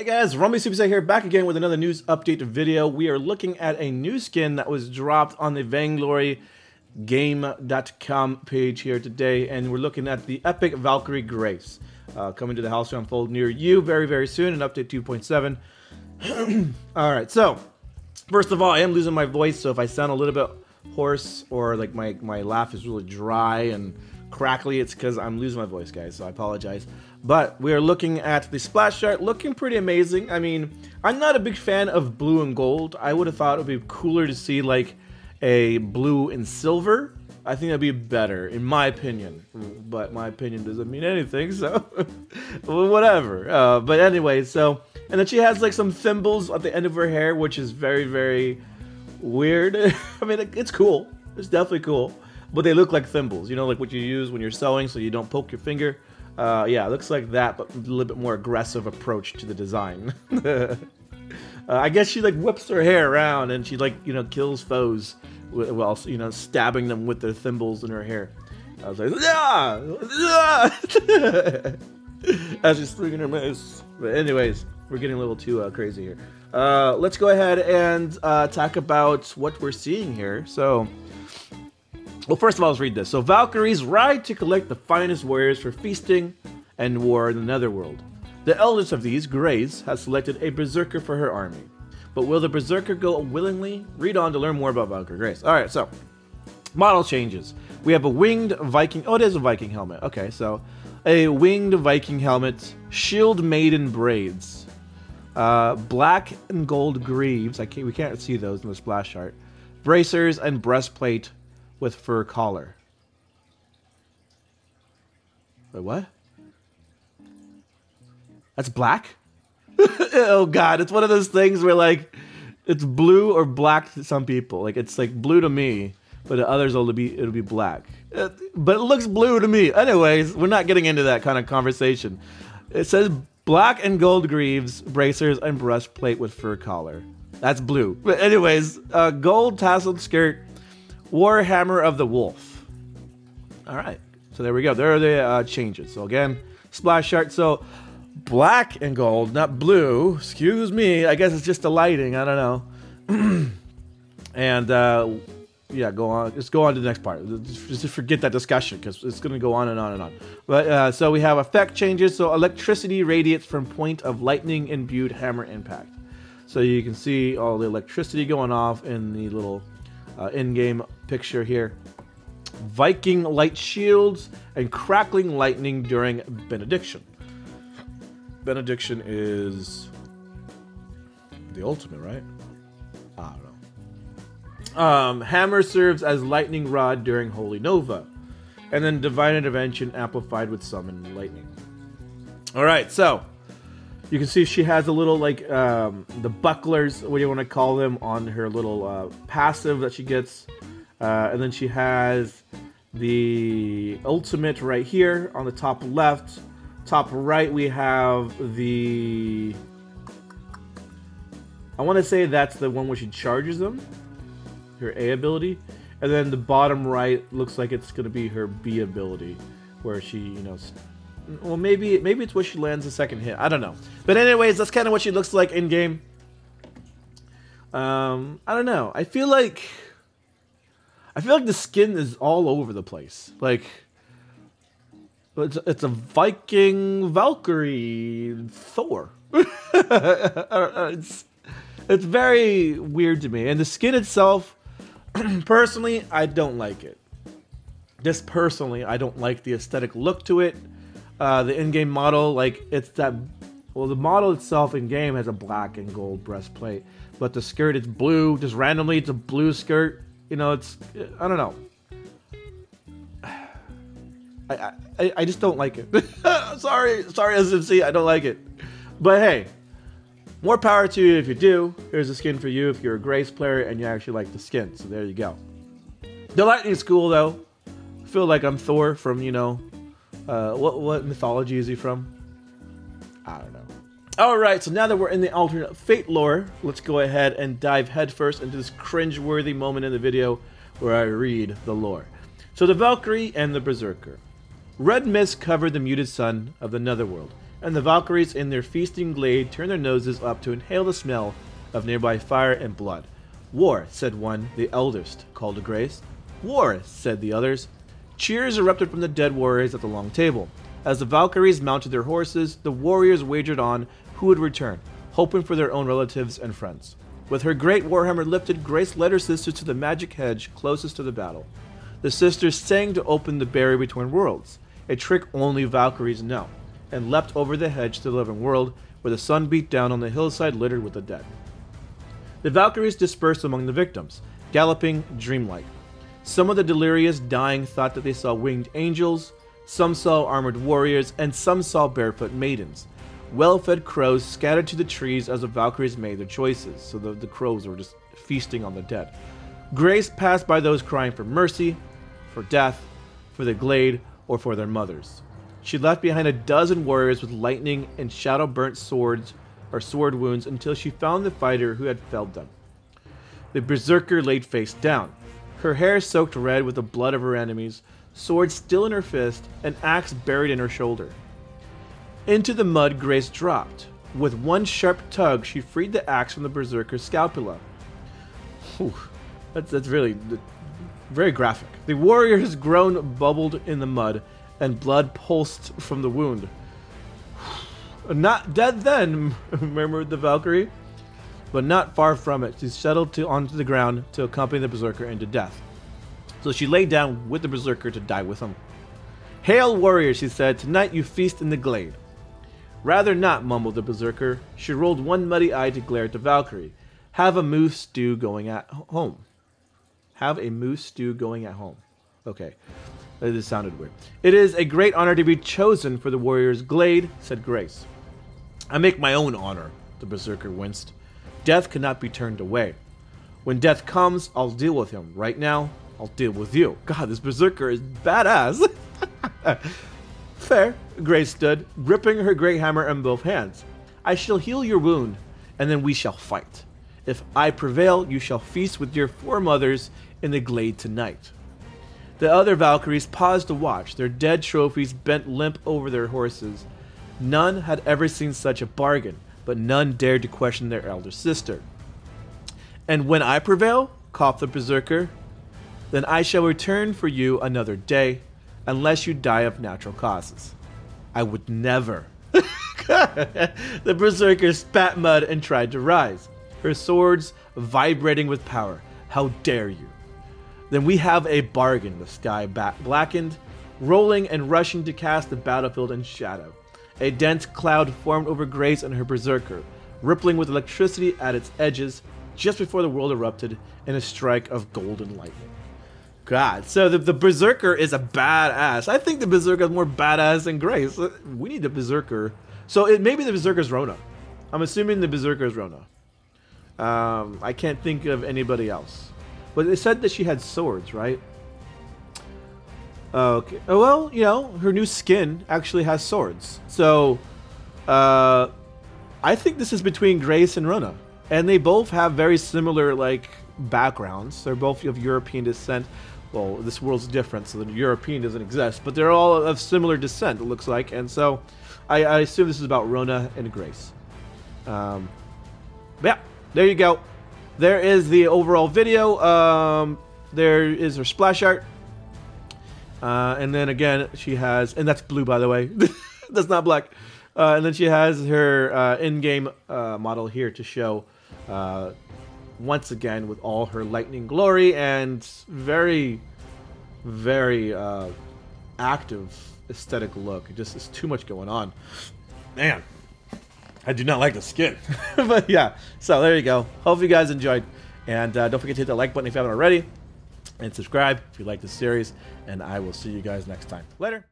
Hey guys, Rumblysuperset here, back again with another news update video. We are looking at a new skin that was dropped on the Vainglory Game.com page here today, and we're looking at the epic Valkyrie Grace coming to the House Unfold near you very, very soon in update 2.7. Alright, so first of all, I am losing my voice, so if I sound a little bit hoarse or like my laugh is really dry and crackly, it's because I'm losing my voice, guys, so I apologize. But we are looking at the Splashart, looking pretty amazing. I mean, I'm not a big fan of blue and gold. I would have thought it would be cooler to see like a blue and silver. I think that'd be better, in my opinion. But my opinion doesn't mean anything, so whatever. But anyway, so, and then she has like some thimbles at the end of her hair, which is very, very weird. I mean, it's cool. It's definitely cool. But they look like thimbles, you know, like what you use when you're sewing so you don't poke your finger. Yeah, it looks like that, but a little bit more aggressive approach to the design. I guess she like whips her hair around and she like, you know, kills foes while, you know, stabbing them with their thimbles in her hair. I was like, yeah, as she's swinging her mace. But anyways, we're getting a little too crazy here. Let's go ahead and talk about what we're seeing here. So, well, first of all, let's read this. So, Valkyries ride to collect the finest warriors for feasting and war in the Netherworld. The eldest of these, Grace, has selected a berserker for her army. But will the berserker go willingly? Read on to learn more about Valkyrie Grace. Alright, so, model changes. We have a winged Viking. Oh, it is a Viking helmet. Okay, so, a winged Viking helmet, shield made in braids, black and gold greaves. We can't see those in the splash art. Bracers and breastplate with fur collar. Wait, what? That's black? Oh god, it's one of those things where like it's blue or black to some people. Like it's like blue to me, but to others it'll be black. But it looks blue to me. Anyways, we're not getting into that kind of conversation. It says black and gold greaves, bracers, and breastplate with fur collar. That's blue. But anyways, gold tasseled skirt, Warhammer of the Wolf. Alright, so there we go. There are the changes. So again, Splashart. So black and gold, not blue. Excuse me. I guess it's just the lighting. I don't know. And yeah, go on. Just go on to the next part. Just forget that discussion because it's going to go on and on and on. But so we have effect changes. So electricity radiates from point of lightning imbued hammer impact. So you can see all the electricity going off in the little in-game picture here. Viking light shields and crackling lightning during benediction. Benediction is the ultimate, right? I don't know. Hammer serves as lightning rod during Holy Nova, and then divine intervention amplified with summon lightning. All right, so you can see she has a little like the bucklers, what do you want to call them, on her little passive that she gets. And then she has the ultimate right here on the top left. Top right we have the... I want to say that's the one where she charges them. Her A ability. And then the bottom right looks like it's going to be her B ability. Where she, you know... Well, maybe it's where she lands the second hit. I don't know. But anyways, that's kind of what she looks like in-game. I don't know. I feel like the skin is all over the place. Like, it's a Viking Valkyrie Thor. It's very weird to me. And the skin itself, personally, I don't like it. Just personally, I don't like the aesthetic look to it. The in-game model, like, it's that... Well, the model itself in-game has a black and gold breastplate. But the skirt is blue. Just randomly, it's a blue skirt. You know, it's... I don't know. I just don't like it. Sorry, SMC, I don't like it. But hey, more power to you if you do. Here's a skin for you if you're a Grace player and you actually like the skin. So there you go. The lightning is cool, though. I feel like I'm Thor from, you know... what mythology is he from? I don't know. Alright, so now that we're in the alternate fate lore, let's go ahead and dive headfirst into this cringe-worthy moment in the video where I read the lore. So the Valkyrie and the Berserker. Red mist covered the muted sun of the Netherworld, and the Valkyries in their feasting glade turn their noses up to inhale the smell of nearby fire and blood. "War," said one, the eldest, called to Grace. "War," said the others. Cheers erupted from the dead warriors at the long table. As the Valkyries mounted their horses, the warriors wagered on who would return, hoping for their own relatives and friends. With her great warhammer lifted, Grace led her sisters to the magic hedge closest to the battle. The sisters sang to open the barrier between worlds, a trick only Valkyries know, and leapt over the hedge to the living world, where the sun beat down on the hillside littered with the dead. The Valkyries dispersed among the victims, galloping dreamlike. Some of the delirious dying thought that they saw winged angels, some saw armored warriors, and some saw barefoot maidens. Well-fed crows scattered to the trees as the Valkyries made their choices, so the crows were just feasting on the dead. Grace passed by those crying for mercy, for death, for the glade, or for their mothers. She left behind a dozen warriors with lightning and shadow-burnt swords or sword wounds until she found the fighter who had felled them. The berserker laid face down, her hair soaked red with the blood of her enemies, sword still in her fist, an axe buried in her shoulder. Into the mud Grace dropped. With one sharp tug, she freed the axe from the berserker's scapula. Whew, that's really very graphic. The warrior's groan bubbled in the mud, and blood pulsed from the wound. "Not dead then," murmured the Valkyrie. But not far from it, she settled onto the ground to accompany the berserker into death. So she lay down with the berserker to die with him. "Hail, warrior," she said. "Tonight you feast in the glade." "Rather not," mumbled the berserker. She rolled one muddy eye to glare at the Valkyrie. "Have a moose stew going at home." Have a moose stew going at home. Okay. This sounded weird. "It is a great honor to be chosen for the warrior's glade," said Grace. "I make my own honor," the berserker winced. "Death cannot be turned away. When death comes, I'll deal with him. Right now, I'll deal with you." God, this berserker is badass. "Fair," Grace stood, gripping her great hammer in both hands. "I shall heal your wound, and then we shall fight. If I prevail, you shall feast with your foremothers in the glade tonight." The other Valkyries paused to watch, their dead trophies bent limp over their horses. None had ever seen such a bargain, but none dared to question their elder sister. "And when I prevail," coughed the berserker, "then I shall return for you another day, unless you die of natural causes." "I would never." The berserker spat mud and tried to rise, her swords vibrating with power. "How dare you?" "Then we have a bargain." The sky blackened, rolling and rushing to cast the battlefield in shadow. A dense cloud formed over Grace and her berserker, rippling with electricity at its edges, just before the world erupted in a strike of golden lightning. God, so the berserker is a badass. I think the berserker is more badass than Grace. We need the berserker. So maybe the berserker is Rona. I'm assuming the berserker is Rona. I can't think of anybody else. But it said that she had swords, right? Okay. Oh, well, you know, her new skin actually has swords. So, I think this is between Grace and Rona. And they both have very similar, like, backgrounds. They're both of European descent. Well, this world's different, so the European doesn't exist. But they're all of similar descent, it looks like. And so, I assume this is about Rona and Grace. Yeah, there you go. There is the overall video. There is her splash art. And then again, she has, and that's blue, by the way. That's not black. And then she has her in-game model here to show, once again, with all her lightning glory and very, very active aesthetic look. It just is too much going on. Man. I do not like the skin. But yeah, so there you go. Hope you guys enjoyed. And don't forget to hit that like button if you haven't already. And subscribe if you like this series. And I will see you guys next time. Later.